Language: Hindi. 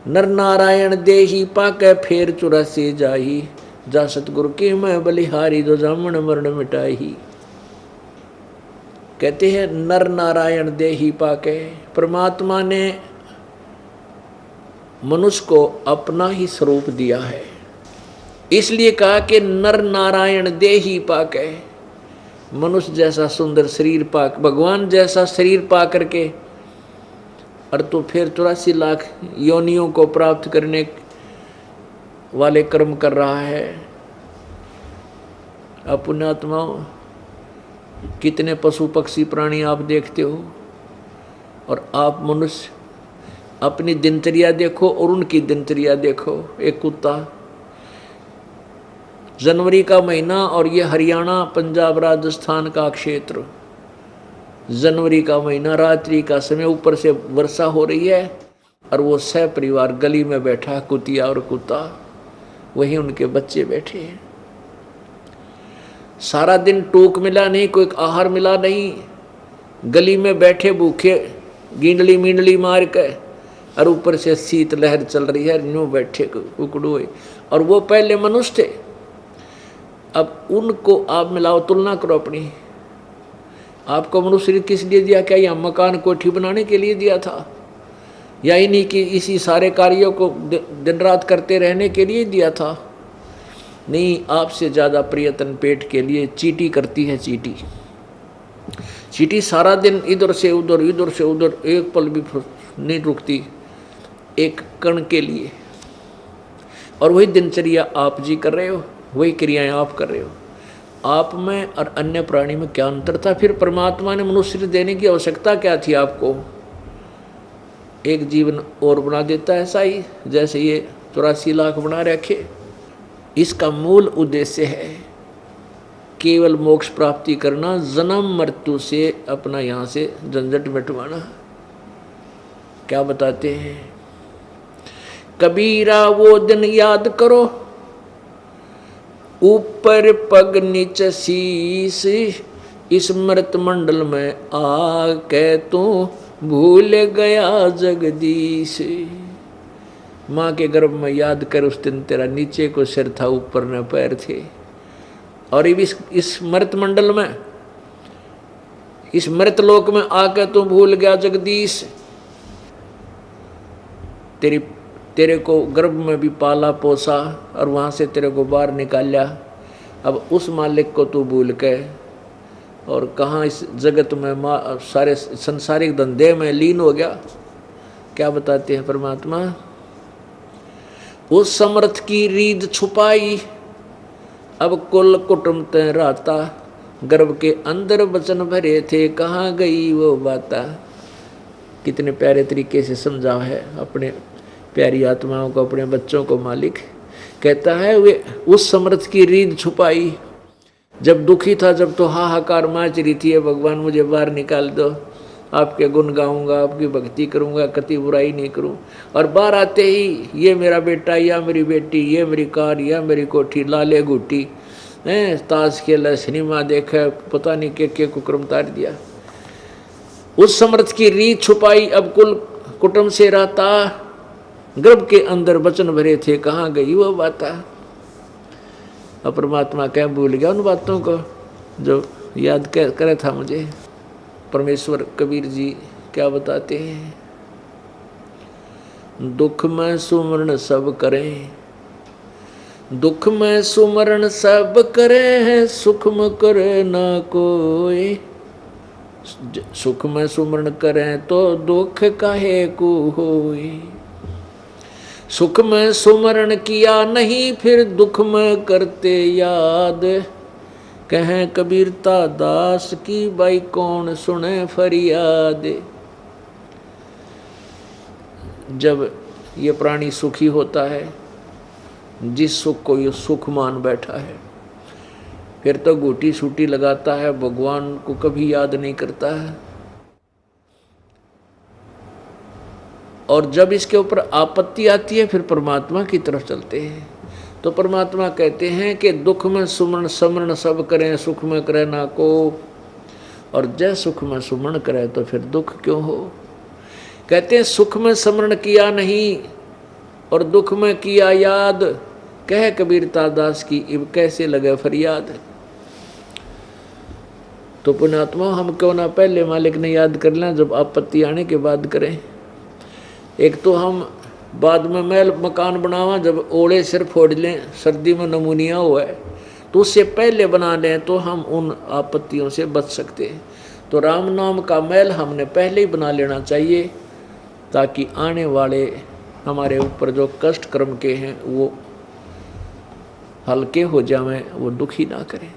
नर नारायण देही पाकै फेर 84 जाही, जा सतगुरु की मैं बलिहारी, जो जामन मरण मिटाही। कहते हैं नर नारायण देही पाकै, परमात्मा ने मनुष्य को अपना ही स्वरूप दिया है, इसलिए कहा कि नर नारायण देही पाकै। मनुष्य जैसा सुंदर शरीर पाक, भगवान जैसा शरीर पा करके और तो फिर 84 लाख योनियों को प्राप्त करने वाले कर्म कर रहा है। अब पुण्यात्माओं, कितने पशु पक्षी प्राणी आप देखते हो, और आप मनुष्य अपनी दिनचर्या देखो और उनकी दिनचर्या देखो। एक कुत्ता, जनवरी का महीना और ये हरियाणा पंजाब राजस्थान का क्षेत्र, जनवरी का महीना, रात्रि का समय, ऊपर से वर्षा हो रही है और वो सह परिवार गली में बैठा, कुतिया और कुत्ता, वही उनके बच्चे बैठे हैं। सारा दिन टूक मिला नहीं, कोई आहार मिला नहीं, गली में बैठे भूखे गिंडली मिंडली मार के, और ऊपर से शीत लहर चल रही है, यूं बैठे कुकड़ुए। और वो पहले मनुष्य थे। अब उनको आप मिलाओ, तुलना करो अपनी। आपको मनुष्य किस लिए दिया? क्या यह मकान कोठी बनाने के लिए दिया था, या इन्हीं की इसी सारे कार्यों को दिन रात करते रहने के लिए दिया था? नहीं, आपसे ज़्यादा प्रयत्न पेट के लिए चींटी करती है। चींटी चींटी सारा दिन इधर से उधर, इधर से उधर, एक पल भी नहीं रुकती एक कण के लिए। और वही दिनचर्या आप जी कर रहे हो, वही क्रियाएं आप कर रहे हो। आप में और अन्य प्राणी में क्या अंतर था? फिर परमात्मा ने मनुष्य देने की आवश्यकता क्या थी आपको? एक जीवन और बना देता है, ऐसा ही जैसे ये 84 लाख बना रखे। इसका मूल उद्देश्य है केवल मोक्ष प्राप्ति करना, जन्म मृत्यु से अपना यहाँ से झंझट मिटवाना। क्या बताते हैं कबीरा? वो दिन याद करो, ऊपर पग नीचे शीश, स्मृत मंडल में आके तू भूल गया जगदीश। माँ के गर्भ में याद कर, उस दिन तेरा नीचे को सिर था, ऊपर न पैर थे। और इस मृत मंडल में, इस मृत लोक में आके तू भूल गया जगदीश। तेरे को गर्भ में भी पाला पोसा और वहाँ से तेरे को बाहर निकाला। अब उस मालिक को तू भूल के और कहाँ इस जगत में सारे संसारिक धंधे में लीन हो गया। क्या बताते हैं परमात्मा? उस समर्थ की रीद छुपाई, अब कुल कुटुंब ते राता, गर्भ के अंदर वचन भरे थे, कहाँ गई वो बाता। कितने प्यारे तरीके से समझा है अपने प्यारी आत्माओं को, अपने बच्चों को मालिक कहता है। वे उस समर्थ की रीद छुपाई, जब दुखी था, जब तो हाहाकार माच रही थी, भगवान मुझे बाहर निकाल दो, आपके गुण गाऊंगा, आपकी भक्ति करूंगा, कति बुराई नहीं करूं। और बाहर आते ही ये मेरा बेटा, या मेरी बेटी, ये मेरी कार, या मेरी कोठी, लाले गुटी, ताश खेला, सिनेमा देखा, पता नहीं के कुक्रम तार दिया। उस समर्थ की रीत छुपाई, अब कुल कुटुंब से राता, गर्भ के अंदर वचन भरे थे, कहाँ गई वो बाता। अब परमात्मा क्या भूल गया उन बातों को जो याद करे था मुझे। परमेश्वर कबीर जी क्या बताते हैं? दुख में सुमरण सब करें, दुख में सुमरण सब करें, सुख में करे ना कोई। सुख में सुमरण करें तो दुख काहे को होई। सुख में सुमरण किया नहीं, फिर दुख में करते याद। कहें कबीरता दास की, बाई कौन सुने फरियाद। जब ये प्राणी सुखी होता है, जिस सुख को ये सुख मान बैठा है, फिर तो घूटी सूटी लगाता है, भगवान को कभी याद नहीं करता है। और जब इसके ऊपर आपत्ति आती है, फिर परमात्मा की तरफ चलते हैं। तो परमात्मा कहते हैं कि दुख में सुमरण समरण सब करें, सुख में करे ना को। और जय सुख में सुमरण करे तो फिर दुख क्यों हो। कहते हैं सुख में समरण किया नहीं, और दुख में किया याद, कह कबीरता दास की इब कैसे लगे फरियाद। तो पुण्यात्मा हम क्यों ना पहले मालिक ने याद कर लें, जब आपत्ति आने के बाद करें। एक तो हम बाद में महल मकान बनावा, जब ओले सिर फोड़ लें, सर्दी में नमूनिया हुआ है, तो उससे पहले बना लें तो हम उन आपत्तियों से बच सकते हैं। तो राम नाम का महल हमने पहले ही बना लेना चाहिए, ताकि आने वाले हमारे ऊपर जो कष्ट कर्म के हैं वो हल्के हो जाएं, वो दुखी ना करें।